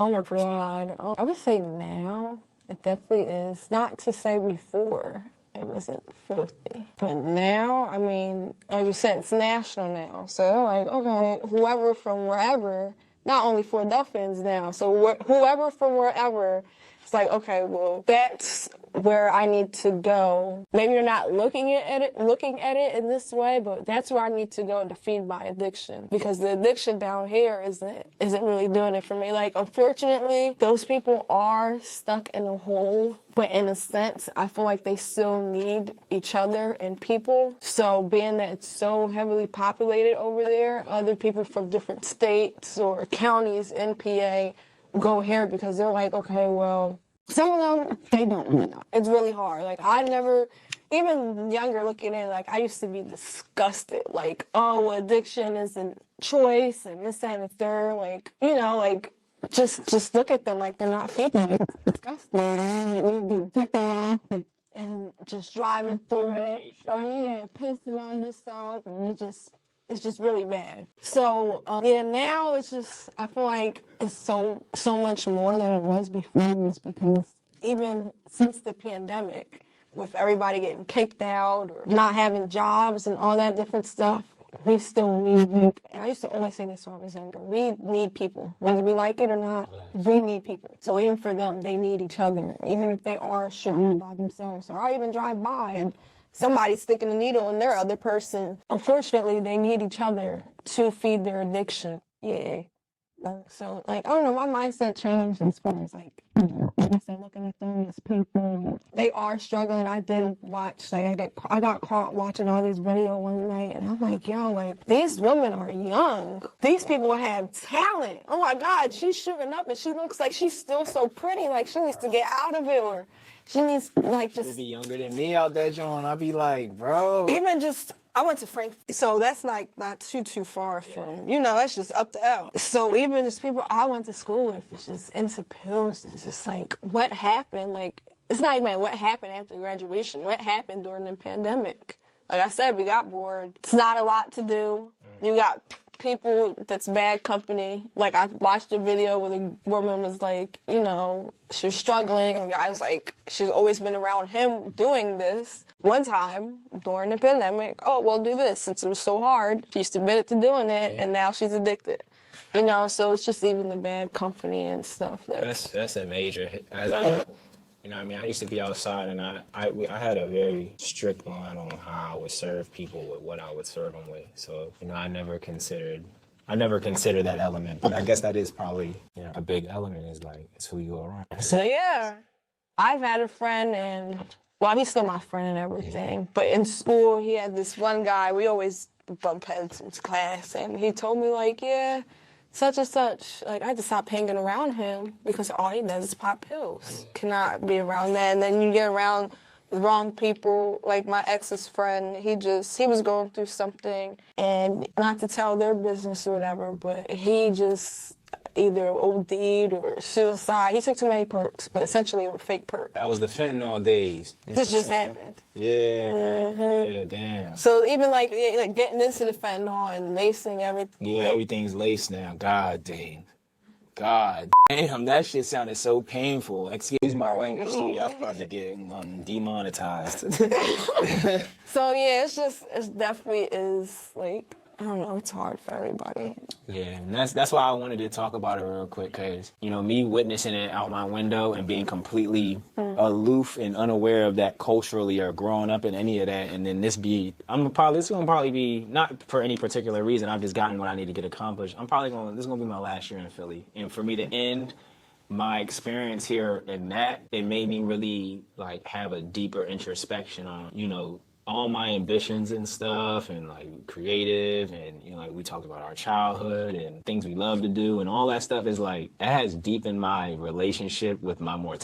Oh my God. I would say now, it definitely is. Not to say before it wasn't filthy. But now, I mean, like you said, it's national now. So they're like, okay, whoever from wherever, not only Philadelphians now, so whoever from wherever, it's like, okay, well, that's where I need to go. Maybe you're not looking at it in this way, but that's where I need to go to feed my addiction, because the addiction down here isn't really doing it for me. Like, unfortunately, those people are stuck in a hole, but in a sense, I feel like they still need each other and people. So being that it's so heavily populated over there, other people from different states or counties in PA go here because they're like, okay, well, some of them, they don't want to know. It's really hard. Like, I never, even younger looking in, like, I used to be disgusted. Like, oh, addiction isn't choice and this, that, and the third. Like, you know, like, just look at them like they're not people. It's disgusting. You'd be off and just driving through it. Oh, yeah, pissing on yourself. And it's just really bad. So, yeah, now it's just, I feel like it's so much more than it was before, because even since the pandemic, with everybody getting kicked out or not having jobs and all that different stuff, we still need, and I used to always say this when I was younger, we need people. Whether we like it or not, we need people. So even for them, they need each other. Even if they are shooting by themselves, or I even drive by and somebody's sticking a needle in their other person. Unfortunately, they need each other to feed their addiction. Yeah. So, like, I don't know, my mindset changed as far as, like, like I said, looking at them as people. They are struggling. I did watch, like, I got caught watching all this video one night, and I'm like, yo, like, these women are young. These people have talent. Oh, my God, she's shooting up, and she looks like she's still so pretty. Like, she needs to get out of it, or she needs, like, just... She'd be younger than me out there, John. I'd be like, bro. Even just... I went to Frank, so that's like not too far from, you know, that's just up the L. So even just people I went to school with, it's just into pills. It's just like, what happened? Like, it's not even what happened after graduation. What happened during the pandemic? Like I said, we got bored. It's not a lot to do. You got people that's bad company. Like, I watched a video where the woman was like, you know, she was struggling, and the guy was like, she's always been around him doing this. One time during the pandemic, oh, well, do this. Since it was so hard, she's admitted to doing it, and now she's addicted. You know, so it's just even the bad company and stuff. That's a major hit. You know what I mean? I used to be outside, and I had a very strict line on how I would serve people with what I would serve them with. So, you know, I never considered that element. But I guess that is probably, you know, a big element, is like, it's who you are around. So, yeah, I've had a friend, and, well, he's still my friend and everything. But in school, he had this one guy, we always bump heads in class, and he told me, like, yeah, such and such, like, I had to stop hanging around him because all he does is pop pills. Cannot be around that. And then you get around the wrong people, like my ex's friend, he was going through something, and not to tell their business or whatever, but he just either OD'd or suicide. He took too many perks, but essentially it were fake perks. That was the fentanyl days. This just happened. Yeah. Mm-hmm. Yeah, damn. So even like getting into the fentanyl and lacing everything. Yeah, everything's laced now. God damn. God damn, that shit sounded so painful. Excuse my language. I'm about to get demonetized. So yeah, it definitely is like, I don't know, it's hard for everybody. Yeah, and that's why I wanted to talk about it real quick, because, you know, me witnessing it out my window and being completely aloof and unaware of that culturally, or growing up in any of that, and then this gonna probably be, not for any particular reason, I've just gotten what I need to get accomplished. This is gonna be my last year in Philly. And for me to end my experience here in that, it made me really, like, have a deeper introspection on, you know, all my ambitions and stuff, and like creative, and, you know, like we talked about our childhood and things we love to do, and all that stuff is like, that has deepened my relationship with my mortality.